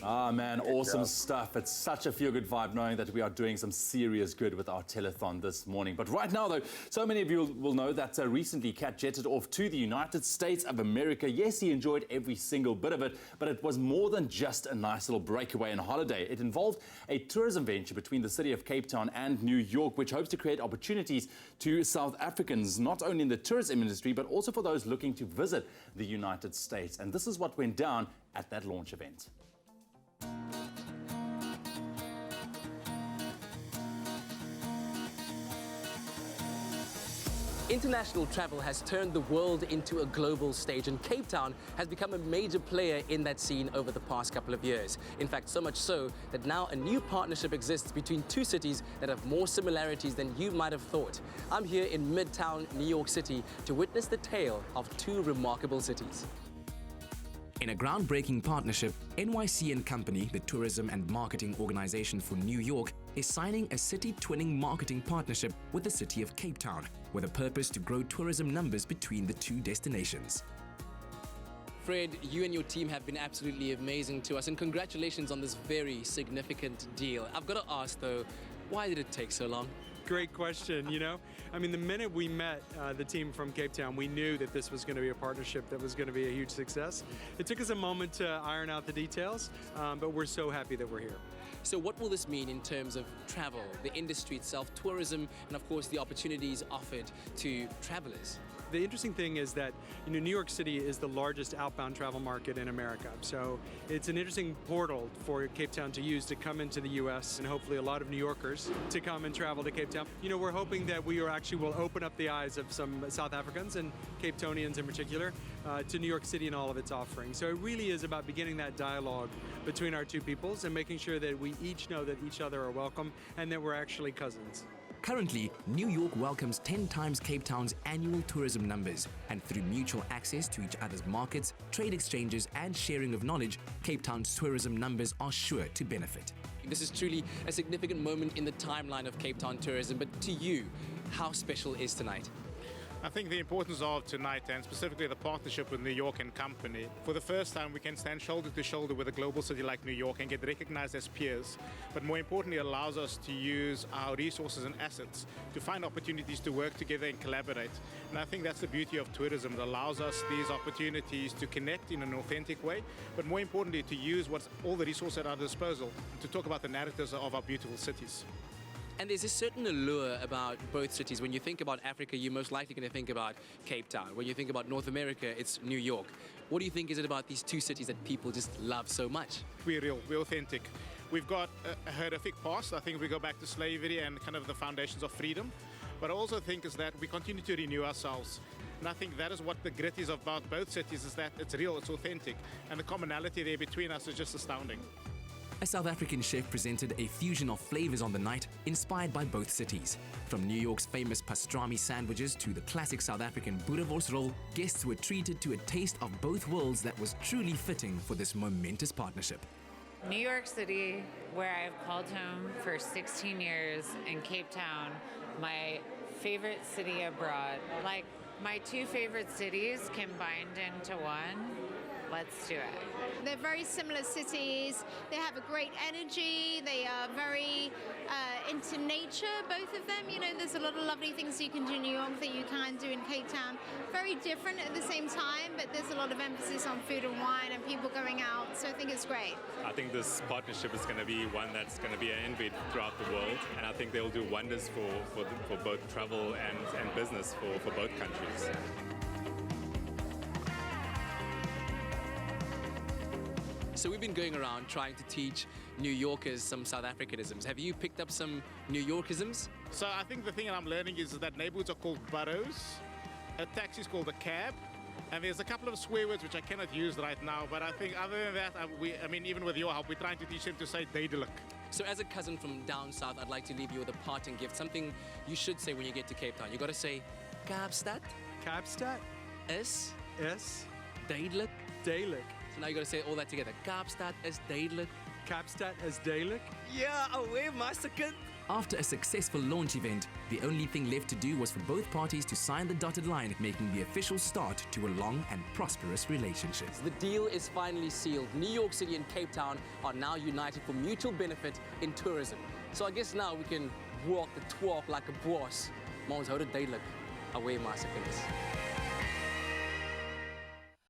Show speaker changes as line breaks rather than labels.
Ah, man, awesome stuff. It's such a feel-good vibe knowing that we are doing some serious good with our telethon this morning. But right now, though, so many of you will know that recently Kat jetted off to the United States of America. Yes, he enjoyed every single bit of it, but it was more than just a nice little breakaway and holiday. It involved a tourism venture between the city of Cape Town and New York, which hopes to create opportunities to South Africans, not only in the tourism industry, but also for those looking to visit the United States. And this is what went down at that launch event.
International travel has turned the world into a global stage, and Cape Town has become a major player in that scene over the past couple of years. In fact, so much so that now a new partnership exists between two cities that have more similarities than you might have thought. I'm here in Midtown, New York City, to witness the tale of two remarkable cities.
In a groundbreaking partnership, NYC&Co, the tourism and marketing organization for New York, is signing a city twinning marketing partnership with the city of Cape Town, with a purpose to grow tourism numbers between the two destinations.
Fred, you and your team have been absolutely amazing to us, and congratulations on this very significant deal. I've got to ask though, why did it take so long?
Great question, you know? I mean, the minute we met the team from Cape Town, we knew that this was going to be a partnership that was going to be a huge success. It took us a moment to iron out the details, but we're so happy that we're here.
So what will this mean in terms of travel, the industry itself, tourism, and of course the opportunities offered to travelers?
The interesting thing is that, you know, New York City is the largest outbound travel market in America. So it's an interesting portal for Cape Town to use to come into the US, and hopefully a lot of New Yorkers to come and travel to Cape Town. You know, we're hoping that we will open up the eyes of some South Africans and Cape Townians in particular to New York City and all of its offerings. So it really is about beginning that dialogue between our two peoples and making sure that we each know that each other are welcome and that we're actually cousins.
Currently, New York welcomes 10 times Cape Town's annual tourism numbers, and through mutual access to each other's markets, trade exchanges and sharing of knowledge, Cape Town's tourism numbers are sure to benefit.
This is truly a significant moment in the timeline of Cape Town tourism, but to you, how special is tonight?
I think the importance of tonight, and specifically the partnership with New York and Company, for the first time we can stand shoulder to shoulder with a global city like New York and get recognized as peers. But more importantly, it allows us to use our resources and assets to find opportunities to work together and collaborate. And I think that's the beauty of tourism. It allows us these opportunities to connect in an authentic way, but more importantly, to use all the resources at our disposal to talk about the narratives of our beautiful cities.
And there's a certain allure about both cities. When you think about Africa, you're most likely going to think about Cape Town. When you think about North America, it's New York. What do you think is it about these two cities that people just love so much?
We're real, we're authentic. We've got a horrific past. I think we go back to slavery and kind of the foundations of freedom. But I also think is that we continue to renew ourselves. And I think that is what the grit is about both cities, is that it's real, it's authentic. And the commonality there between us is just astounding.
A South African chef presented a fusion of flavors on the night, inspired by both cities. From New York's famous pastrami sandwiches to the classic South African boerewors roll, guests were treated to a taste of both worlds that was truly fitting for this momentous partnership.
New York City, where I've called home for 16 years, and Cape Town, my favorite city abroad. Like my two favorite cities combined into one. Let's do it.
They're very similar cities. They have a great energy. They are very into nature, both of them. You know, there's a lot of lovely things you can do in New York that you can't do in Cape Town. Very different at the same time, but there's a lot of emphasis on food and wine and people going out, so I think it's great.
I think this partnership is going to be one that's going to be envied throughout the world, and I think they'll do wonders for both travel and business for both countries.
So we've been going around trying to teach New Yorkers some South Africanisms. Have you picked up some New Yorkisms?
So I think the thing that I'm learning is that neighborhoods are called boroughs, a taxi is called a cab, and there's a couple of swear words which I cannot use right now, but I think other than that, I mean, even with your help, we're trying to teach them to say dadelik.
So as a cousin from down south, I'd like to leave you with a parting gift, something you should say when you get to Cape Town. You got to say, Kaapstad
Kaapstad
is
duidelik.
So now you got to say all that together. Kaapstad is duidelik.
Kaapstad is duidelik.
Yeah, away, master kind.
After a successful launch event, the only thing left to do was for both parties to sign the dotted line, making the official start to a long and prosperous relationship.
The deal is finally sealed. New York City and Cape Town are now united for mutual benefit in tourism. So I guess now we can walk the talk like a boss. Mons, how did they look? Away, my seconds.